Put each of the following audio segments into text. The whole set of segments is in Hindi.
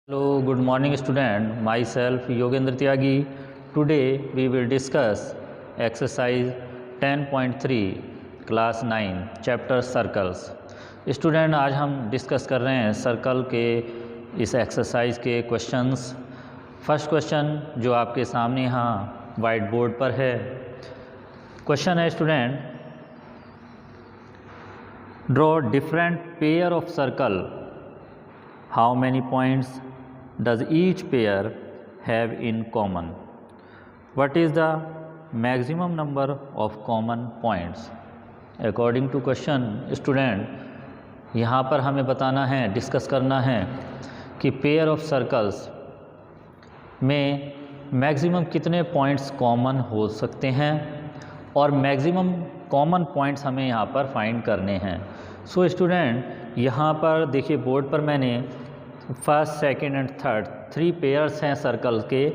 Hello, good morning student. Myself Yogendra Tyagi. Today we will discuss exercise 10.3 class 9 chapter circles. Student आज हम डिस्कस कर रहे हैं सर्कल के इस एक्सरसाइज के क्वेश्चंस। फर्स्ट क्वेश्चन जो आपके सामने यहाँ वाइट बोर्ड पर है, क्वेश्चन है student, draw different pair of circle, how many points does each pair have in common? What is the maximum number of common points? According to question student, यहाँ पर हमें बताना है, डिस्कस करना है कि पेयर ऑफ सर्कल्स में मैक्सिमम कितने पॉइंट्स कॉमन हो सकते हैं और मैक्सिमम कॉमन पॉइंट्स हमें यहाँ पर फाइंड करने हैं। सो स्टूडेंट यहाँ पर देखिए बोर्ड पर मैंने first, second and third 3 pairs हैं सर्कल के।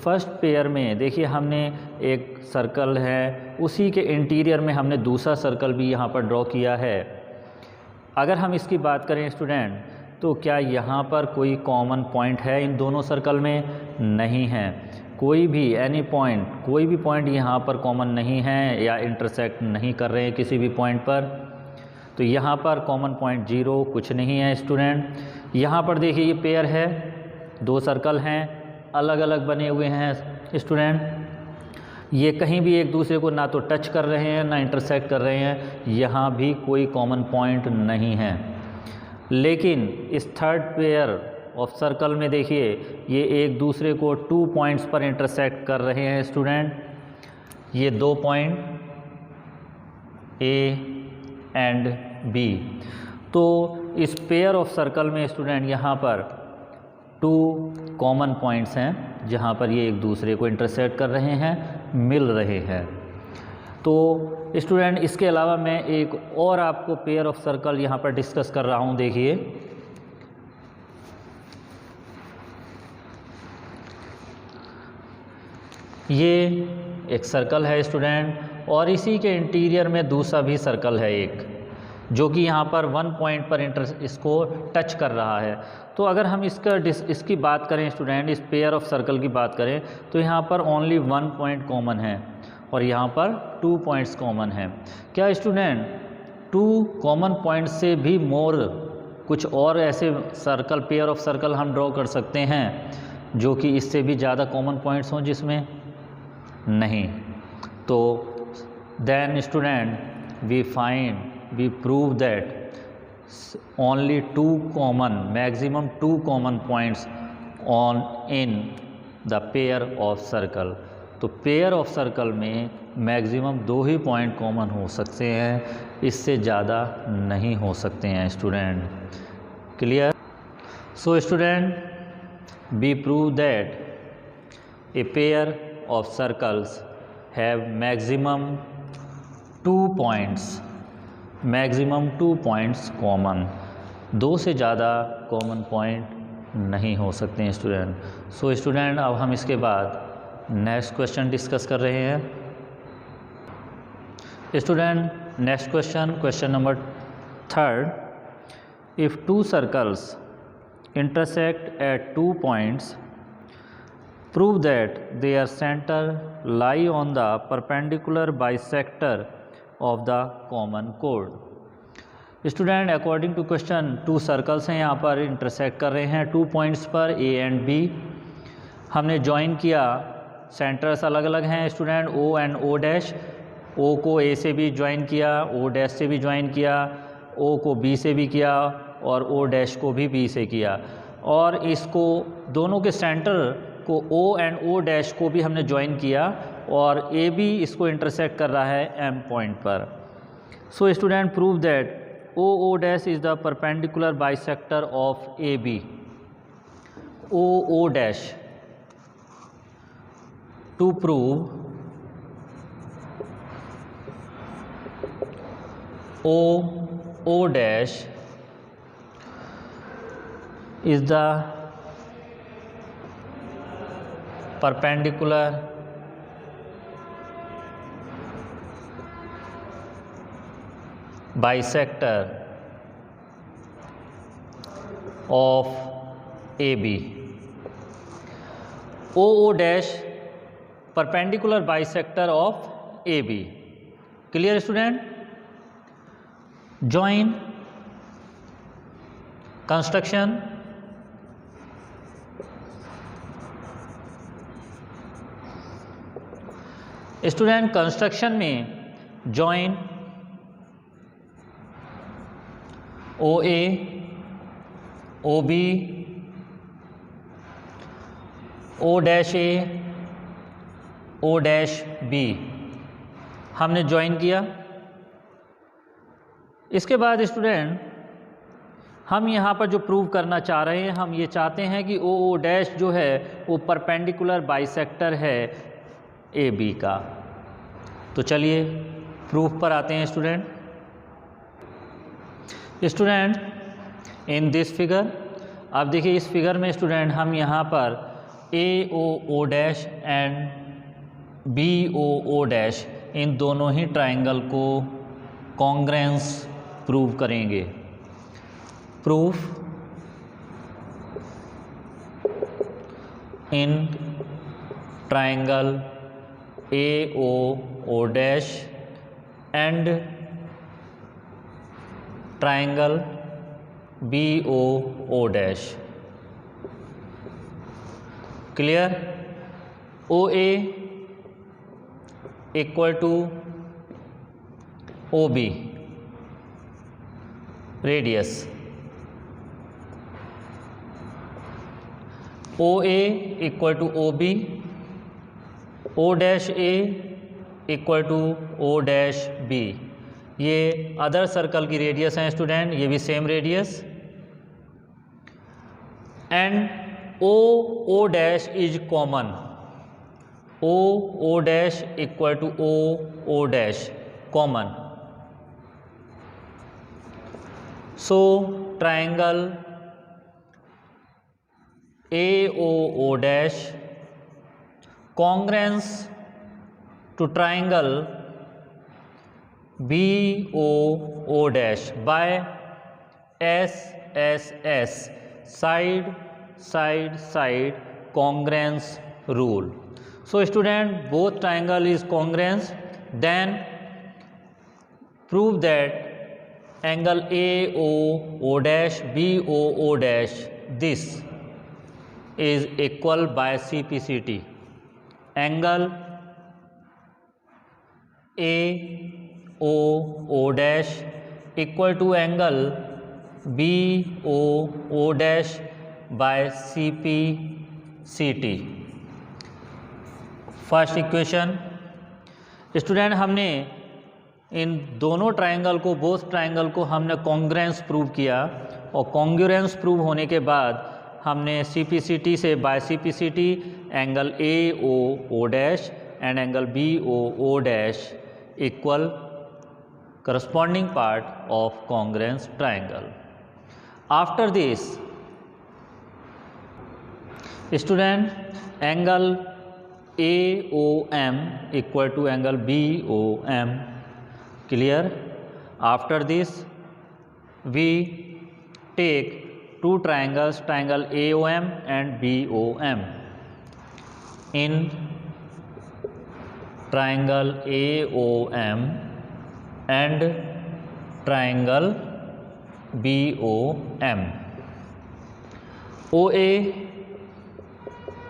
फर्स्ट पेयर में देखिए हमने एक सर्कल है, उसी के इंटीरियर में हमने दूसरा सर्कल भी यहाँ पर ड्रॉ किया है। अगर हम इसकी बात करें स्टूडेंट, तो क्या यहाँ पर कोई कॉमन पॉइंट है इन दोनों सर्कल में? नहीं है, कोई भी एनी पॉइंट, कोई भी पॉइंट यहाँ पर कॉमन नहीं है या इंटरसेक्ट नहीं कर रहे हैं किसी भी पॉइंट पर। तो यहाँ पर कॉमन पॉइंट 0 कुछ नहीं है स्टूडेंट। यहाँ पर देखिए ये पेयर है, 2 सर्कल हैं, अलग अलग बने हुए हैं स्टूडेंट। ये कहीं भी एक दूसरे को ना तो टच कर रहे हैं ना इंटरसेक्ट कर रहे हैं, यहाँ भी कोई कॉमन पॉइंट नहीं है। लेकिन इस थर्ड पेयर ऑफ सर्कल में देखिए ये एक दूसरे को 2 पॉइंट्स पर इंटरसेक्ट कर रहे हैं स्टूडेंट। ये 2 पॉइंट A एंड B। तो इस पेयर ऑफ सर्कल में स्टूडेंट यहाँ पर 2 कॉमन पॉइंट्स हैं जहाँ पर ये एक दूसरे को इंटरसेक्ट कर रहे हैं, मिल रहे हैं। तो स्टूडेंट इसके अलावा मैं एक और आपको पेयर ऑफ सर्कल यहाँ पर डिस्कस कर रहा हूँ। देखिए ये एक सर्कल है स्टूडेंट और इसी के इंटीरियर में दूसरा भी सर्कल है एक, जो कि यहाँ पर 1 पॉइंट पर इसको टच कर रहा है। तो अगर हम इसकी बात करें स्टूडेंट, इस पेयर ऑफ सर्कल की बात करें, तो यहाँ पर ओनली 1 पॉइंट कॉमन है और यहाँ पर 2 पॉइंट्स कॉमन है। क्या स्टूडेंट 2 कॉमन पॉइंट से भी मोर कुछ और ऐसे सर्कल, पेयर ऑफ सर्कल हम ड्रॉ कर सकते हैं जो कि इससे भी ज़्यादा कॉमन पॉइंट्स हों जिसमें? नहीं। तो then student we prove that only 2 common, maximum 2 common points in the pair of circle। तो पेयर ऑफ सर्कल में मैक्सिमम 2 ही पॉइंट कॉमन हो सकते हैं, इससे ज़्यादा नहीं हो सकते हैं student. Clear? So student we prove that a pair of circles have maximum 2 points, maximum 2 points common, 2 से ज़्यादा कॉमन पॉइंट नहीं हो सकते हैं स्टूडेंट। सो स्टूडेंट अब हम इसके बाद नेक्स्ट क्वेश्चन डिस्कस कर रहे हैं। Student next question number 3, if 2 circles intersect at 2 points, prove that their centre lie on the perpendicular bisector of the common कोड। Student according to question 2 circles हैं यहाँ पर, इंटरसेक्ट कर रहे हैं 2 पॉइंट्स पर A एंड B। हमने ज्वाइन किया, सेंटर्स अलग अलग हैं student, O and O dash. O को A से भी ज्वाइन किया, O डैश से भी ज्वाइन किया, O को B से भी किया और O डैश को भी B से किया। और इसको दोनों के सेंटर को O एंड O डैश को भी हमने ज्वाइन किया और A भी इसको इंटरसेक्ट कर रहा है M पॉइंट पर। So student prove that O dash is the perpendicular bisector of AB। O dash, to prove O dash is the perpendicular bisector of AB। OO dash perpendicular bisector of AB. Clear student? Join construction. Student construction में join OA OB O dash A O dash B हमने ज्वाइन किया। इसके बाद स्टूडेंट हम यहाँ पर जो प्रूव करना चाह रहे हैं, हम ये चाहते हैं कि OO डैश जो है वो परपेंडिकुलर बाइसेक्टर है AB का। तो चलिए प्रूफ पर आते हैं स्टूडेंट। इन दिस फिगर, अब देखिए इस फिगर में स्टूडेंट हम यहाँ पर AOO dash and BOO dash इन दोनों ही ट्राइंगल को कॉन्ग्रेंस प्रूव करेंगे। Proof in triangle AOO dash and triangle BOO dash. Clear? OA equal to OB radius, OA equal to OB, O dash A equal to O dash B। ये अदर सर्कल की रेडियस हैं स्टूडेंट, ये भी same radius. And O dash is common, O dash equal to O dash common. So triangle AOO dash congruence to triangle BOO dash by SSS side congruence rule. So student, both triangle is congruence, then prove that angle AOO dash BOO dash this is equal by CPCT. Angle AOO dash equal to angle BOO dash by CPCT. First equation student, हमने इन दोनों ट्राइंगल को, बोथ ट्राइंगल को हमने कॉन्ग्रुएंस प्रूव किया, और कॉन्ग्रुएंस प्रूव होने के बाद हमने CPCT से by CPCT angle AOO dash and angle BOO dash equal corresponding part of congruence triangle. After this student, angle AOM equal to angle BOM. Clear? After this we take two triangles, triangle AOM and BOM. In triangle AOM and triangle BOM, OA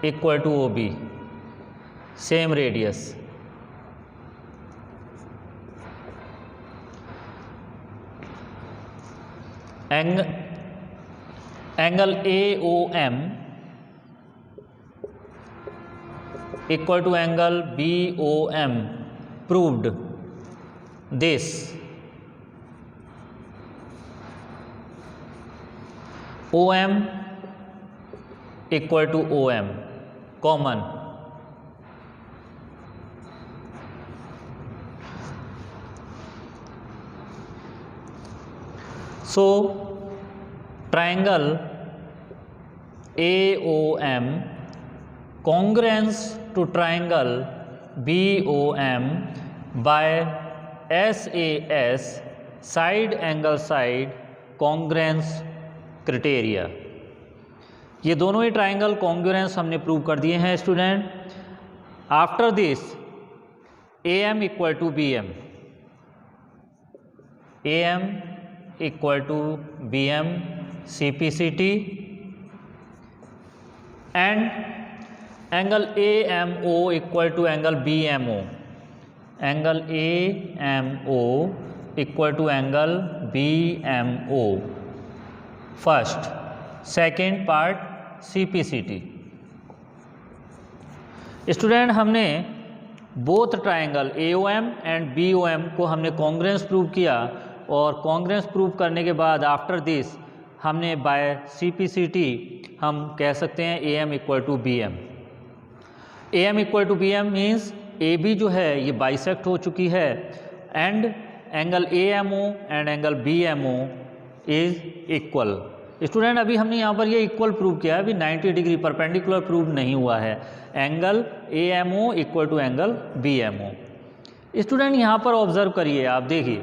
equal to OB, same radius. Angle AOM equal to angle BOM proved this. OM equal to OM common. So triangle AOM congruence to triangle BOM by SAS side angle side congruence criteria. ये दोनों ही ट्राइंगल कॉन्ग्रुएंस हमने प्रूव कर दिए हैं student. After this AM equal to BM, AM equal to BM CPCT and angle AMO equal to angle BMO, angle AMO equal to angle BMO first. Second part CPCT। Student हमने both triangle AOM and BOM को हमने कॉन्ग्रुएंस प्रूव किया और कॉन्ग्रुएंस प्रूव करने के बाद आफ्टर दिस हमने बाय CPCT हम कह सकते हैं AM equal to BM। AM equal to BM means AB जो है ये बाइसेक्ट हो चुकी है and angle AMO and angle BMO is equal. Student अभी हमने यहाँ पर ये इक्वल प्रूव किया है, अभी 90 डिग्री परपेंडिकुलर प्रूव नहीं हुआ है। Angle AMO equal to angle BMO। Student यहाँ पर ऑब्जर्व करिए, आप देखिए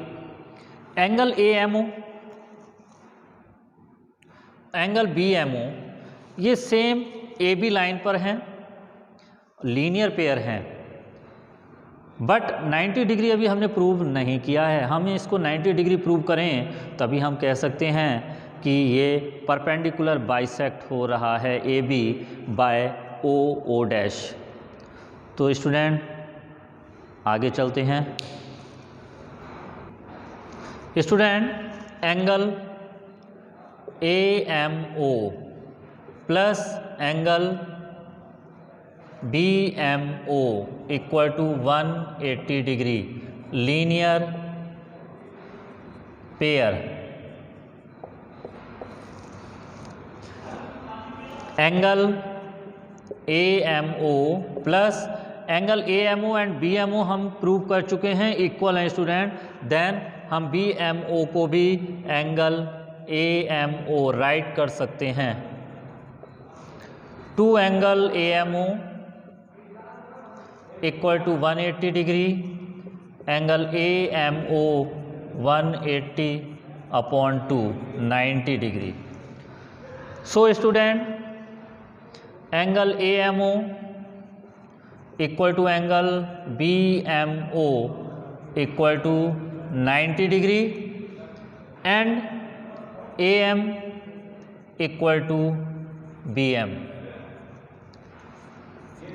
एंगल AMO एंगल BMO ये सेम AB लाइन पर हैं, लीनियर पेयर हैं, बट 90 डिग्री अभी हमने प्रूव नहीं किया है। हम इसको 90 डिग्री प्रूव करें तभी हम कह सकते हैं कि ये परपेंडिकुलर बाइसेक्ट हो रहा है AB बाय OO डैश। तो स्टूडेंट आगे चलते हैं। Student angle AMO plus angle BMO equal to 180 degree linear pair. Angle AMO plus angle AMO and BMO हम प्रूव कर चुके हैं इक्वल हैं स्टूडेंट। देन हम BMO को भी एंगल AMO राइट कर सकते हैं। Two angle AMO equal to 180 degree, angle AMO 180 upon 2 90 degree. So student angle AMO equal to angle BMO equal to 90 degree and AM equal to BM।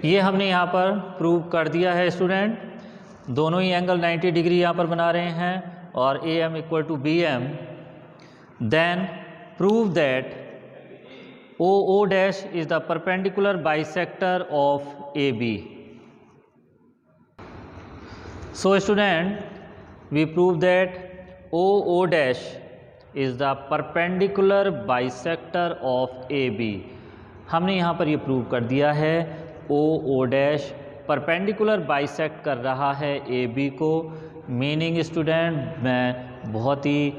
ये हमने यहाँ पर प्रूव कर दिया है स्टूडेंट। दोनों ही एंगल 90 डिग्री यहाँ पर बना रहे हैं और AM equal to BM। Then prove that OO dash is the perpendicular bisector of AB. So student, we prove that OO dash is the perpendicular bisector of AB. हमने यहाँ पर ये प्रूव कर दिया है OO dash परपेंडिकुलर बाइसेक्ट कर रहा है AB को। मीनिंग स्टूडेंट मैं बहुत ही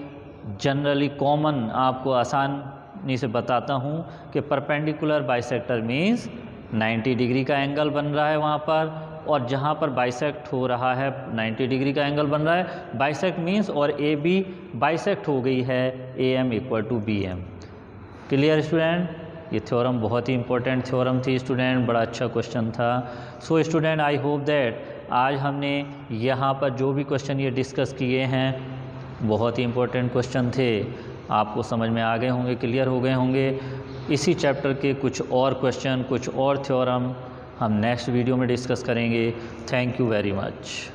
जनरली कॉमन आपको आसानी से बताता हूँ कि परपेंडिकुलर बाइसेक्टर मीन्स 90 डिग्री का एंगल बन रहा है वहाँ पर, और जहाँ पर बाइसेक्ट हो रहा है 90 डिग्री का एंगल बन रहा है। बाइसेक्ट मीन्स और AB बाइसेक्ट हो गई है AM equal to BM। Clear student? ये थ्योरम बहुत ही इंपॉर्टेंट थ्योरम थी स्टूडेंट, बड़ा अच्छा क्वेश्चन था। So student I hope that आज हमने यहाँ पर जो भी क्वेश्चन ये डिस्कस किए हैं बहुत ही इंपॉर्टेंट क्वेश्चन थे, आपको समझ में आ गए होंगे, क्लियर हो गए होंगे। इसी चैप्टर के कुछ और क्वेश्चन, कुछ और थ्योरम हम नेक्स्ट वीडियो में डिस्कस करेंगे। Thank you very much.